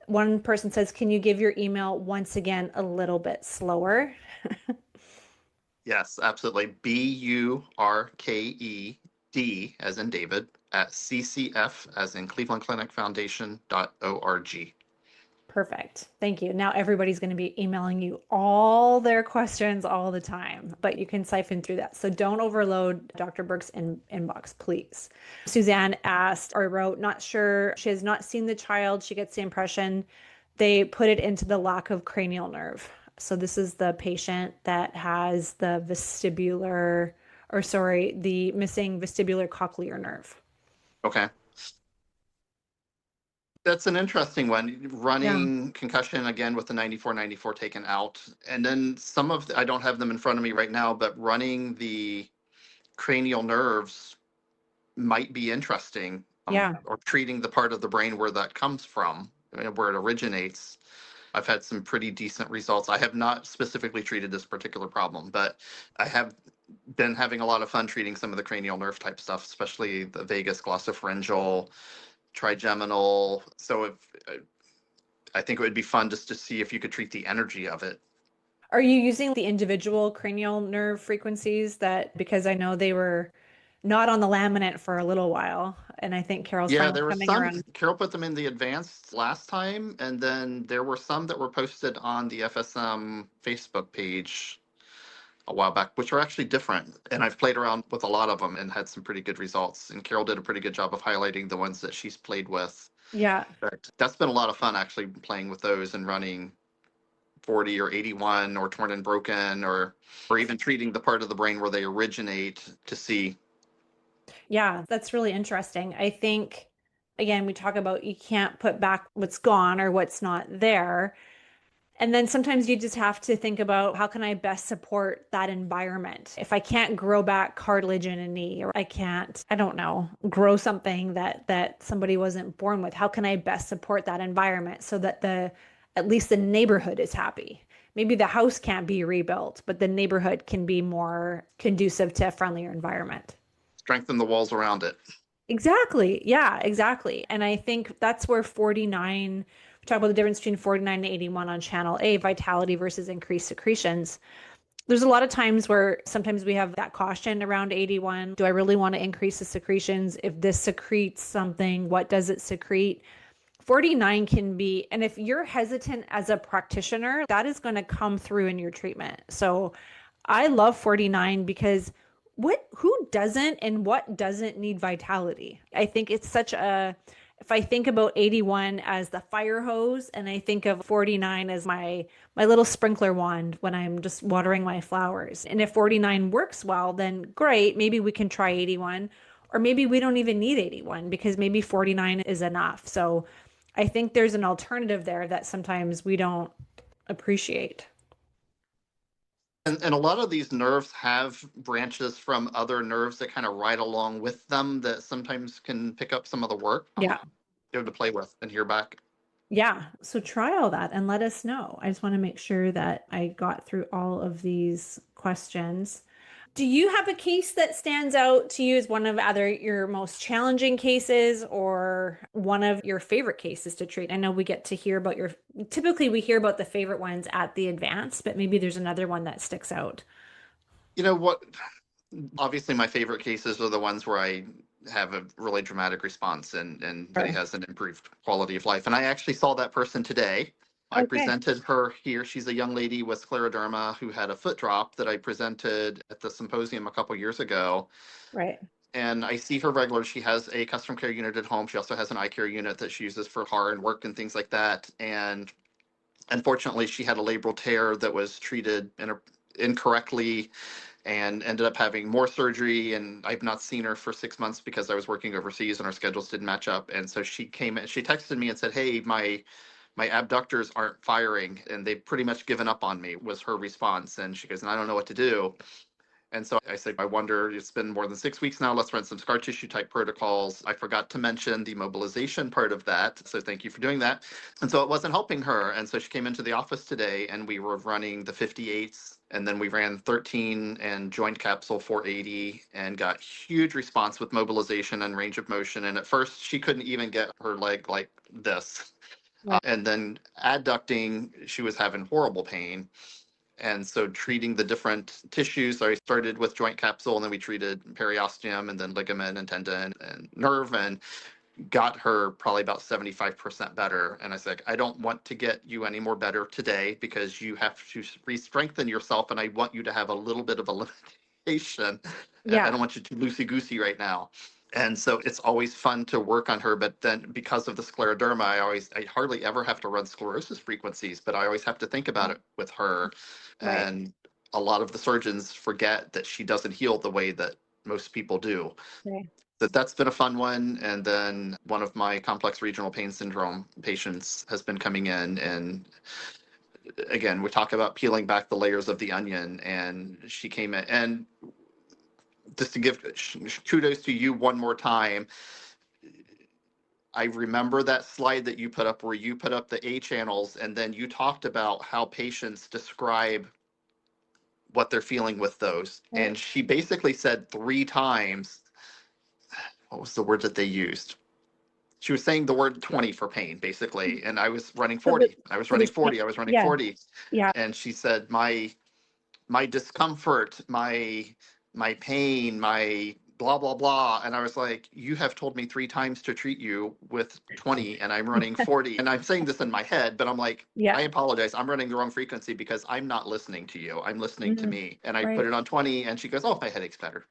[SPEAKER 1] One person says, can you give your email once again a little bit slower?
[SPEAKER 2] Yes, absolutely. Burked as in David at ccf as in Cleveland Clinic Foundation.org.
[SPEAKER 1] Perfect. Thank you. Now everybody's going to be emailing you all their questions all the time, but you can siphon through that. So don't overload Dr. Burke's inbox, please. Suzanne asked or wrote, not sure. She has not seen the child. She gets the impression they put it into the lack of cranial nerve. So this is the patient that has the vestibular, or sorry, the missing vestibular cochlear nerve.
[SPEAKER 2] Okay. That's an interesting one.
[SPEAKER 1] Yeah.
[SPEAKER 2] Running concussion again with the 94 taken out. And then some of I don't have them in front of me right now, but running the cranial nerves might be interesting,
[SPEAKER 1] Yeah.
[SPEAKER 2] or treating the part of the brain where that comes from, where it originates. I've had some pretty decent results. I have not specifically treated this particular problem, but I have been having a lot of fun treating some of the cranial nerve type stuff, especially the vagus, glossopharyngeal, trigeminal. So if I think it would be fun just to see if you could treat the energy of it.
[SPEAKER 1] Are you using the individual cranial nerve frequencies that, because I know they were not on the laminate for a little while, and I think Carol's
[SPEAKER 2] Yeah,
[SPEAKER 1] finally
[SPEAKER 2] there were
[SPEAKER 1] coming
[SPEAKER 2] some.
[SPEAKER 1] around.
[SPEAKER 2] Carol put them in the advanced last time, and then there were some that were posted on the FSM Facebook page a while back, which are actually different. And I've played around with a lot of them and had some pretty good results. And Carol did a pretty good job of highlighting the ones that she's played with.
[SPEAKER 1] Yeah.
[SPEAKER 2] But that's been a lot of fun actually playing with those and running 40 or 81 or torn and broken, or even treating the part of the brain where they originate to see.
[SPEAKER 1] Yeah, that's really interesting. I think, again, we talk about you can't put back what's gone or what's not there. And then sometimes you just have to think about how can I best support that environment? If I can't grow back cartilage in a knee, or I can't, I don't know, grow something that somebody wasn't born with, how can I best support that environment so that the at least the neighborhood is happy? Maybe the house can't be rebuilt, but the neighborhood can be more conducive to a friendlier environment.
[SPEAKER 2] Strengthen the walls around it.
[SPEAKER 1] Exactly. Yeah, exactly. And I think that's where 49, we talk about the difference between 49 and 81 on channel A, vitality versus increased secretions. There's a lot of times where sometimes we have that caution around 81. Do I really want to increase the secretions? If this secretes something, what does it secrete? 49 can be, and if you're hesitant as a practitioner, that is going to come through in your treatment. So I love 49 because who doesn't and what doesn't need vitality? I think it's such a, if I think about 81 as the fire hose and I think of 49 as my little sprinkler wand when I'm just watering my flowers. And if 49 works well, then great, maybe we can try 81, or maybe we don't even need 81 because maybe 49 is enough. So I think there's an alternative there that sometimes we don't appreciate.
[SPEAKER 2] And a lot of these nerves have branches from other nerves that kind of ride along with them that sometimes can pick up some of the work.
[SPEAKER 1] Yeah.
[SPEAKER 2] Go to play with and hear back.
[SPEAKER 1] Yeah. So try all that and let us know. I just want to make sure that I got through all of these questions. Do you have a case that stands out to you as one of either your most challenging cases or one of your favorite cases to treat? I know we get to hear about typically we hear about the favorite ones at the advance, but maybe there's another one that sticks out.
[SPEAKER 2] You know what? Obviously, my favorite cases are the ones where I have a really dramatic response and somebody
[SPEAKER 1] Sure.
[SPEAKER 2] has an improved quality of life. And I actually saw that person today. I
[SPEAKER 1] Okay.
[SPEAKER 2] presented her here. She's a young lady with scleroderma who had a foot drop that I presented at the symposium a couple years ago.
[SPEAKER 1] Right.
[SPEAKER 2] And I see her regular. She has a custom care unit at home. She also has an eye care unit that she uses for car and work and things like that. And unfortunately, she had a labral tear that was treated incorrectly and ended up having more surgery. And I've not seen her for 6 months because I was working overseas and our schedules didn't match up. And so she came in, she texted me and said, "Hey, my abductors aren't firing and they've pretty much given up on me," was her response. And she goes, "And I don't know what to do." And so I said, "I wonder, it's been more than 6 weeks now. Let's run some scar tissue type protocols." I forgot to mention the mobilization part of that. So thank you for doing that. And so it wasn't helping her. And so she came into the office today and we were running the 58s. And then we ran 13 and joint capsule 480 and got huge response with mobilization and range of motion. And at first, she couldn't even get her leg like this.
[SPEAKER 1] Right.
[SPEAKER 2] And then adducting, she was having horrible pain. And so treating the different tissues, I started with joint capsule and then we treated periosteum and then ligament and tendon and nerve and got her probably about 75% better. And I said, "I don't want to get you any more better today because you have to re-strengthen yourself and I want you to have a little bit of a limitation. I
[SPEAKER 1] Yeah.
[SPEAKER 2] don't want you to loosey-goosey right now." And so it's always fun to work on her, but then because of the scleroderma, I hardly ever have to run sclerosis frequencies, but I always have to think about it with her.
[SPEAKER 1] Right.
[SPEAKER 2] And a lot of the surgeons forget that she doesn't heal the way that most people do.
[SPEAKER 1] Okay.
[SPEAKER 2] That's been a fun one. And then one of my complex regional pain syndrome patients has been coming in, and again, we talk about peeling back the layers of the onion, and she came in and just to give kudos to you one more time. I remember that slide that you put up where you put up the A channels and then you talked about how patients describe what they're feeling with those.
[SPEAKER 1] Right.
[SPEAKER 2] And she basically said 3 times, what was the word that they used? She was saying the word 20 for pain, basically. And I was running
[SPEAKER 1] So the
[SPEAKER 2] 40. I was
[SPEAKER 1] so
[SPEAKER 2] running
[SPEAKER 1] this
[SPEAKER 2] 40. I was running
[SPEAKER 1] yeah.
[SPEAKER 2] 40.
[SPEAKER 1] Yeah.
[SPEAKER 2] And she said, my discomfort, my pain, my blah blah blah. And I was like, "You have told me 3 times to treat you with 20 and I'm running 40." And I'm saying this in my head, but I'm like,
[SPEAKER 1] Yeah.
[SPEAKER 2] "I apologize. I'm running the wrong frequency because I'm not listening to you. I'm listening to
[SPEAKER 1] Mhm.
[SPEAKER 2] me." And I put
[SPEAKER 1] Right.
[SPEAKER 2] it on 20 and she goes, "Oh, my headache's better."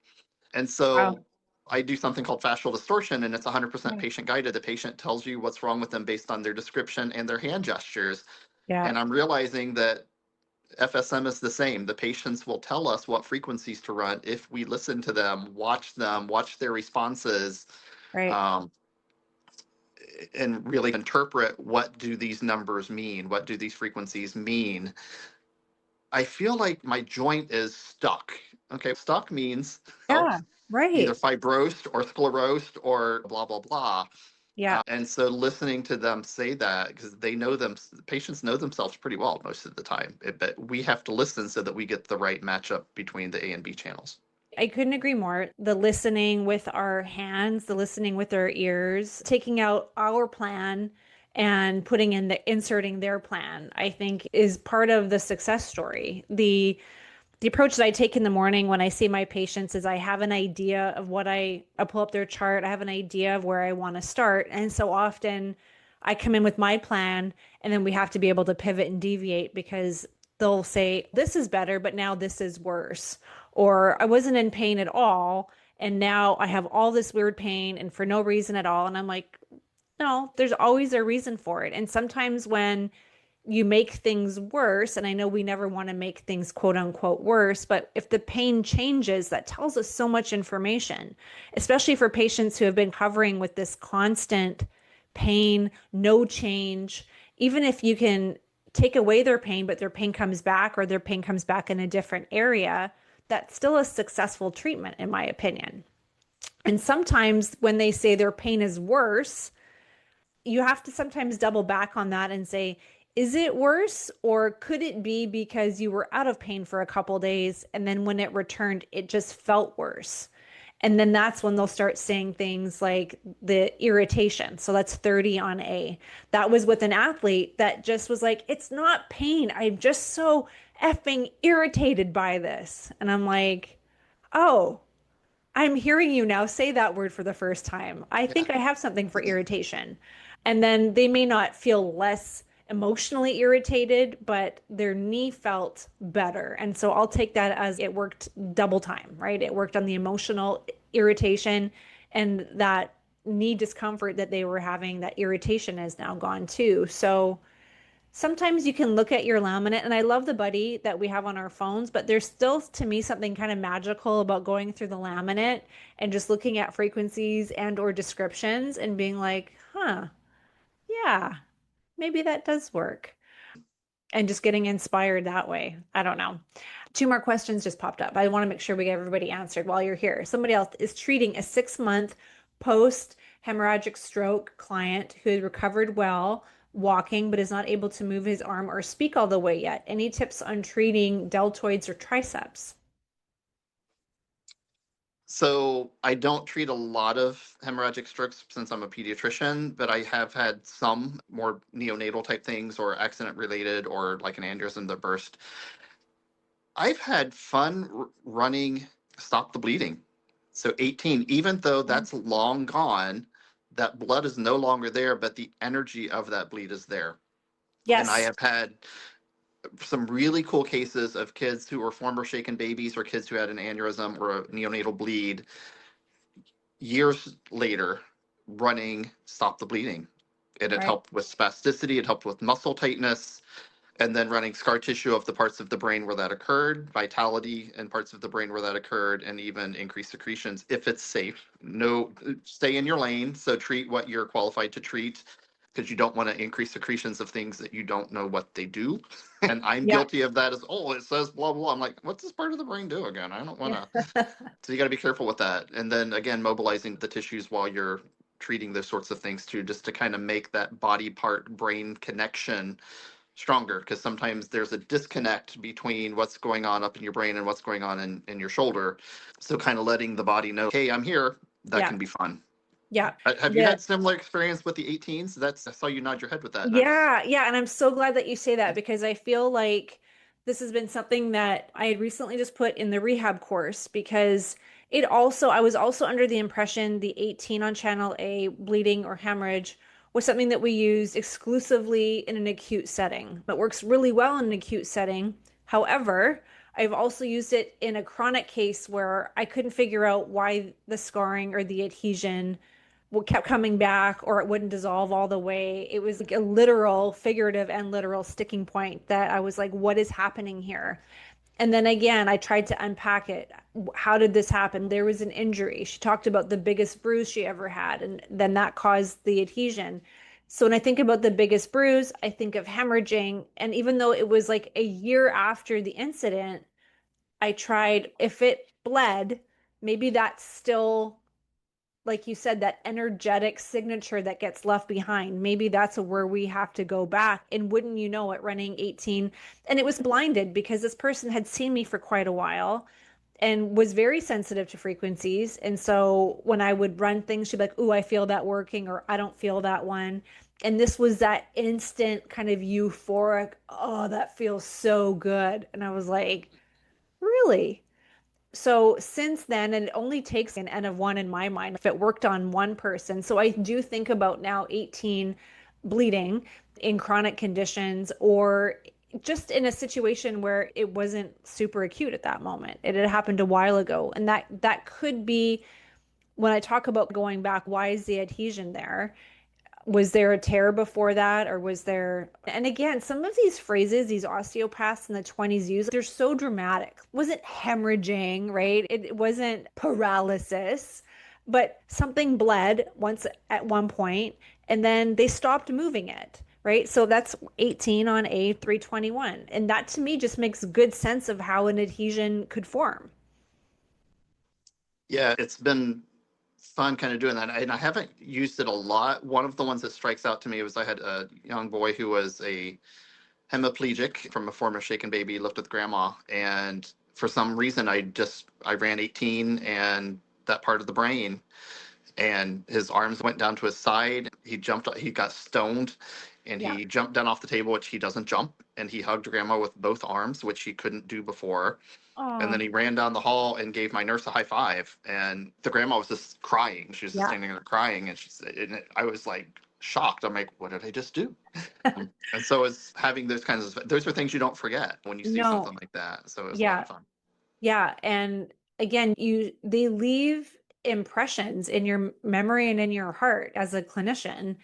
[SPEAKER 2] And
[SPEAKER 1] Wow.
[SPEAKER 2] so I do something called fascial distortion, and it's 100%
[SPEAKER 1] Yeah.
[SPEAKER 2] patient guided. The patient tells you what's wrong with them based on their description and their hand gestures.
[SPEAKER 1] Yeah.
[SPEAKER 2] And I'm realizing that FSM is the same. The patients will tell us what frequencies to run if we listen to them, watch their responses.
[SPEAKER 1] Right.
[SPEAKER 2] Um, and really interpret, what do these numbers mean? What do these frequencies mean? I feel like my joint is stuck. Okay, stuck means
[SPEAKER 1] Yeah,
[SPEAKER 2] either
[SPEAKER 1] right.
[SPEAKER 2] fibrosed or sclerosed or blah, blah, blah.
[SPEAKER 1] Yeah.
[SPEAKER 2] And so listening to them say that, because they know them, patients know themselves pretty well most of the time, but we have to listen so that we get the right matchup between the A and B channels.
[SPEAKER 1] I couldn't agree more. The listening with our hands, the listening with our ears, taking out our plan and putting in the inserting their plan, I think is part of the success story. The approach that I take in the morning when I see my patients is I have an idea of I pull up their chart, I have an idea of where I want to start. And so often I come in with my plan and then we have to be able to pivot and deviate because they'll say, this is better, but now this is worse. Or I wasn't in pain at all. And now I have all this weird pain and for no reason at all. And I'm like, no, there's always a reason for it. And sometimes when you make things worse, and I know we never want to make things quote unquote worse, but if the pain changes, that tells us so much information, especially for patients who have been covering with this constant pain, no change. Even if you can take away their pain, but their pain comes back or their pain comes back in a different area, that's still a successful treatment, in my opinion. And sometimes when they say their pain is worse, you have to sometimes double back on that and say, is it worse or could it be because you were out of pain for a couple days and then when it returned, it just felt worse? And then that's when they'll start saying things like the irritation. So that's 30 on A. That was with an athlete that just was like, it's not pain. I'm just so effing irritated by this. And I'm like, oh, I'm hearing you now say that word for the first time. I
[SPEAKER 2] Yeah.
[SPEAKER 1] think I have something for irritation. And then they may not feel less emotionally irritated, but their knee felt better. And so I'll take that as it worked double time, right? It worked on the emotional irritation and that knee discomfort that they were having, that irritation is now gone too. So sometimes you can look at your laminate, and I love the buddy that we have on our phones, but there's still to me something kind of magical about going through the laminate and just looking at frequencies and or descriptions and being like, huh, yeah, maybe that does work. And just getting inspired that way. I don't know. Two more questions just popped up. I want to make sure we get everybody answered while you're here. Somebody else is treating a 6-month post hemorrhagic stroke client who had recovered well, walking, but is not able to move his arm or speak all the way yet. Any tips on treating deltoids or triceps?
[SPEAKER 2] So I don't treat a lot of hemorrhagic strokes since I'm a pediatrician, but I have had some more neonatal type things or accident related or like an aneurysm that burst. I've had fun running Stop the Bleeding. So 18, even though that's long gone, that blood is no longer there, but the energy of that bleed is there. And I
[SPEAKER 1] Yes,
[SPEAKER 2] have had some really cool cases of kids who were former shaken babies or kids who had an aneurysm or a neonatal bleed years later running Stop the Bleeding. And it
[SPEAKER 1] right.
[SPEAKER 2] helped with spasticity, it helped with muscle tightness, and then running scar tissue of the parts of the brain where that occurred, vitality in parts of the brain where that occurred, and even increased secretions if it's safe. No, stay in your lane. So treat what you're qualified to treat because you don't want to increase secretions of things that you don't know what they do. And I'm
[SPEAKER 1] Yeah.
[SPEAKER 2] guilty of that as, oh, it says blah, blah. I'm like, what's this part of the brain do again? I don't want
[SPEAKER 1] Yeah.
[SPEAKER 2] to. So you got to be careful with that. And then again, mobilizing the tissues while you're treating those sorts of things too, just to kind of make that body part brain connection stronger, because sometimes there's a disconnect between what's going on up in your brain and what's going on in your shoulder. So kind of letting the body know, hey, I'm here, that
[SPEAKER 1] Yeah.
[SPEAKER 2] can be fun.
[SPEAKER 1] Yeah.
[SPEAKER 2] Have you
[SPEAKER 1] The
[SPEAKER 2] had similar experience with the 18s? That's, I saw you nod your head with that. And I was,
[SPEAKER 1] Yeah, yeah, and I'm so glad that you say that because I feel like this has been something that I had recently just put in the rehab course because I was also under the impression the 18 on channel A bleeding or hemorrhage was something that we used exclusively in an acute setting, but works really well in an acute setting. However, I've also used it in a chronic case where I couldn't figure out why the scarring or the adhesion kept coming back or it wouldn't dissolve all the way. It was like a literal, figurative, and literal sticking point that I was like, what is happening here? And then again, I tried to unpack it. How did this happen? There was an injury. She talked about the biggest bruise she ever had, and then that caused the adhesion. So when I think about the biggest bruise, I think of hemorrhaging. And even though it was like a year after the incident, I tried, if it bled, maybe that's still, like you said, that energetic signature that gets left behind. Maybe that's where we have to go back. And wouldn't you know it, running 18, and it was blinded because this person had seen me for quite a while and was very sensitive to frequencies. And so when I would run things, she'd be like, "Ooh, I feel that working," or "I don't feel that one." And this was that instant kind of euphoric, "Oh, that feels so good." And I was like, "Really?" So since then, and it only takes an N of one in my mind if it worked on one person. So I do think about now 18 bleeding in chronic conditions, or just in a situation where it wasn't super acute at that moment. It had happened a while ago. And that could be, when I talk about going back, why is the adhesion there? Was there a tear before that, or was there, and again, some of these phrases these osteopaths in the 20s use, they're so dramatic. It wasn't hemorrhaging, right? It wasn't paralysis, but something bled once at one point, and then they stopped moving it, right? So that's 18 on A321, and that to me just makes good sense of how an adhesion could form.
[SPEAKER 2] Yeah, it's been fun kind of doing that. And I haven't used it a lot. One of the ones that strikes out to me was I had a young boy who was a hemiplegic from a former shaken baby, lived with grandma. And for some reason, I ran 18 and that part of the brain, and his arms went down to his side. He got stoned, and
[SPEAKER 1] Yeah.
[SPEAKER 2] he jumped down off the table, which he doesn't jump. And he hugged grandma with both arms, which he couldn't do before. And then
[SPEAKER 1] Oh,
[SPEAKER 2] he ran down the hall and gave my nurse a high five. And the grandma was just crying. She was just
[SPEAKER 1] yeah.
[SPEAKER 2] standing there crying. And I was like shocked. I'm like, what did I just do? And so it's having those are things you don't forget when you see
[SPEAKER 1] No.
[SPEAKER 2] something like that. So it was a lot of
[SPEAKER 1] Yeah.
[SPEAKER 2] fun.
[SPEAKER 1] Yeah, and again, they leave impressions in your memory and in your heart as a clinician,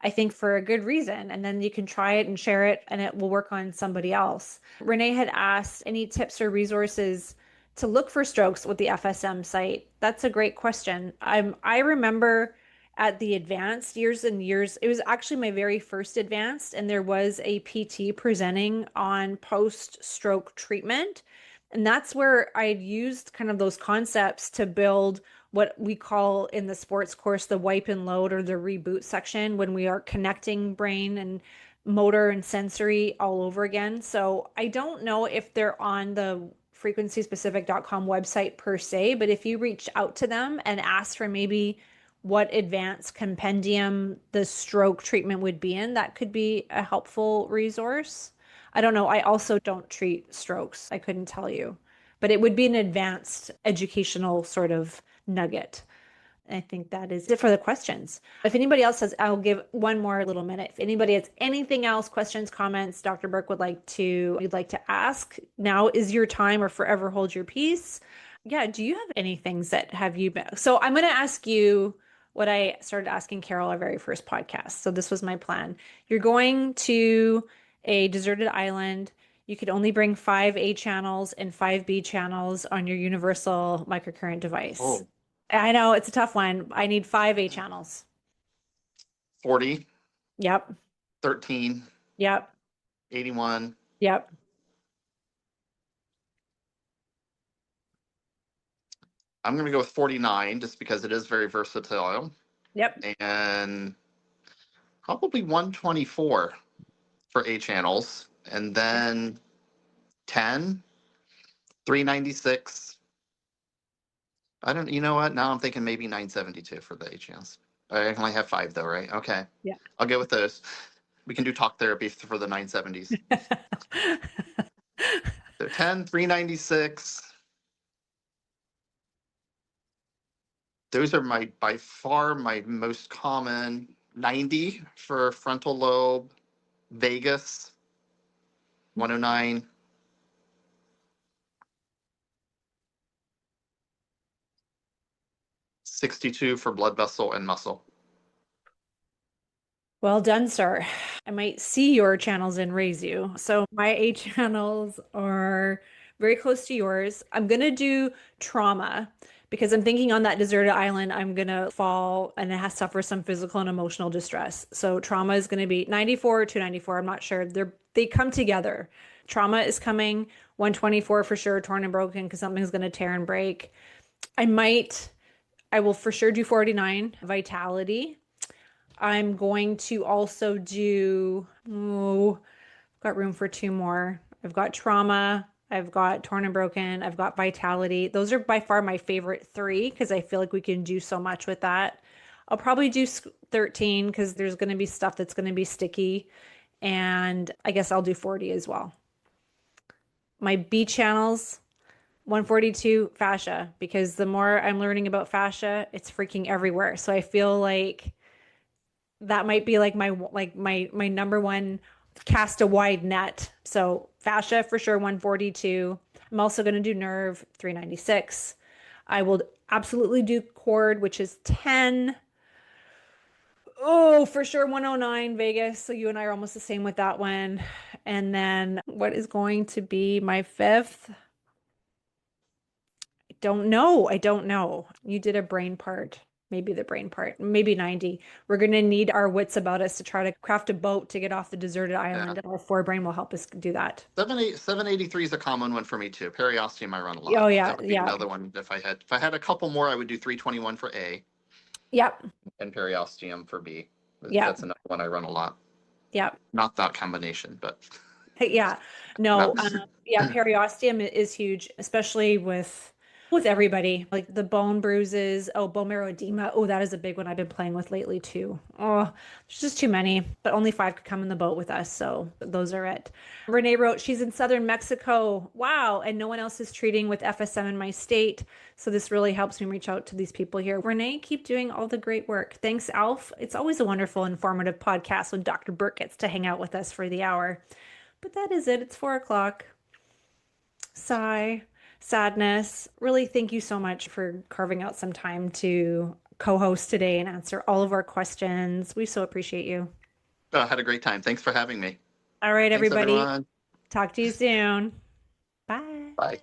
[SPEAKER 1] I think for a good reason. And then you can try it and share it and it will work on somebody else. Renee had asked any tips or resources to look for strokes with the FSM site. That's a great question. I remember at the advanced, years and years, it was actually my very first advanced, and there was a PT presenting on post-stroke treatment. And that's where I'd used kind of those concepts to build what we call in the sports course the wipe and load, or the reboot section, when we are connecting brain and motor and sensory all over again. So I don't know if they're on the frequencyspecific.com website per se, but if you reach out to them and ask for maybe what advanced compendium the stroke treatment would be in, that could be a helpful resource. I don't know. I also don't treat strokes. I couldn't tell you, but it would be an advanced educational sort of nugget. I think that is it for the questions. If anybody else has, I'll give one more little minute. If anybody has anything else, questions, comments, Dr. Burke you'd like to ask, now is your time, or forever hold your peace. Yeah, do you have any things that have you been? So I'm going to ask you what I started asking Carol our very first podcast. So this was my plan. You're going to a deserted island. You could only bring 5 A channels and 5 B channels on your universal microcurrent device.
[SPEAKER 2] Oh,
[SPEAKER 1] I know it's a tough one. I need 5 A channels.
[SPEAKER 2] 40,
[SPEAKER 1] Yep.
[SPEAKER 2] 13,
[SPEAKER 1] Yep.
[SPEAKER 2] 81.
[SPEAKER 1] Yep.
[SPEAKER 2] I'm going to go with 49 just because it is very versatile.
[SPEAKER 1] Yep.
[SPEAKER 2] And probably 124 for A channels. And then 10, 396. I don't, you know what? Now I'm thinking maybe 972 for the A channels. I only have 5 though, right? Okay.
[SPEAKER 1] Yeah.
[SPEAKER 2] I'll go with those. We can do talk therapy for the 970s. So 10, 396. Those are by far my most common. 90 for frontal lobe, vagus, 109. 62 for blood vessel and muscle.
[SPEAKER 1] Well done, sir. I might see your channels and raise you. So my A channels are very close to yours. I'm going to do trauma because I'm thinking on that deserted island, I'm going to fall and it has to suffer some physical and emotional distress. So trauma is going to be 94 or 294. I'm not sure. They come together. Trauma is coming 124 for sure, torn and broken because something's going to tear and break. I will for sure do 49 vitality. I'm going to also do, got room for two more. I've got trauma, I've got torn and broken, I've got vitality. Those are by far my favorite three because I feel like we can do so much with that. I'll probably do 13 because there's going to be stuff that's going to be sticky. And I guess I'll do 40 as well. My B channels, 142 fascia, because the more I'm learning about fascia, it's freaking everywhere. So I feel like that might be like my number one, cast a wide net. So fascia for sure, 142. I'm also going to do nerve, 396. I will absolutely do cord, which is 10. Oh, for sure, 109 Vegas. So you and I are almost the same with that one. And then what is going to be my fifth? I don't know. You did a brain part. Maybe the brain part, maybe 90. We're going to need our wits about us to try to craft a boat to get off the deserted island, and our forebrain will help us do that.
[SPEAKER 2] 783 is a common one for me too. Periosteum I run a lot.
[SPEAKER 1] Oh yeah,
[SPEAKER 2] That would be another one. If I had a couple more, I would do 321 for A.
[SPEAKER 1] Yep.
[SPEAKER 2] And periosteum for B.
[SPEAKER 1] Yeah.
[SPEAKER 2] That's another one I run a lot.
[SPEAKER 1] Yeah.
[SPEAKER 2] Not that combination, but.
[SPEAKER 1] Yeah. No. Periosteum is huge, especially with everybody, like the bone bruises. Oh, bone marrow edema. Oh, that is a big one I've been playing with lately too. Oh, there's just too many, but only 5 could come in the boat with us. So those are it. Renee wrote, she's in southern Mexico. Wow. And no one else is treating with FSM in my state. So this really helps me reach out to these people here. Renee, keep doing all the great work. Thanks, Alf. It's always a wonderful, informative podcast when Dr. Burke gets to hang out with us for the hour. But that is it. It's 4:00. Sigh. Sadness. Really, thank you so much for carving out some time to co-host today and answer all of our questions. We so appreciate you.
[SPEAKER 2] I had a great time. Thanks for having me.
[SPEAKER 1] All right,
[SPEAKER 2] Thanks,
[SPEAKER 1] everybody.
[SPEAKER 2] everyone.
[SPEAKER 1] Talk to you soon. Bye.
[SPEAKER 2] Bye.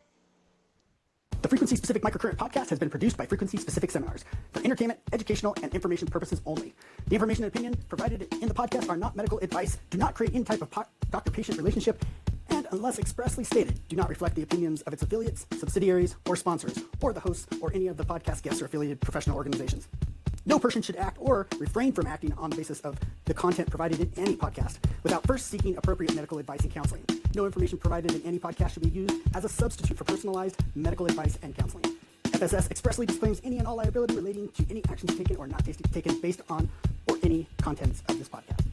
[SPEAKER 3] The Frequency Specific Microcurrent podcast has been produced by Frequency Specific Seminars for entertainment, educational, and information purposes only. The information and opinion provided in the podcast are not medical advice, do not create any type of doctor-patient relationship, and unless expressly stated, do not reflect the opinions of its affiliates, subsidiaries, or sponsors, or the hosts, or any of the podcast guests or affiliated professional organizations. No person should act or refrain from acting on the basis of the content provided in any podcast without first seeking appropriate medical advice and counseling. No information provided in any podcast should be used as a substitute for personalized medical advice and counseling. FSS expressly disclaims any and all liability relating to any actions taken or not taken based on or any contents of this podcast.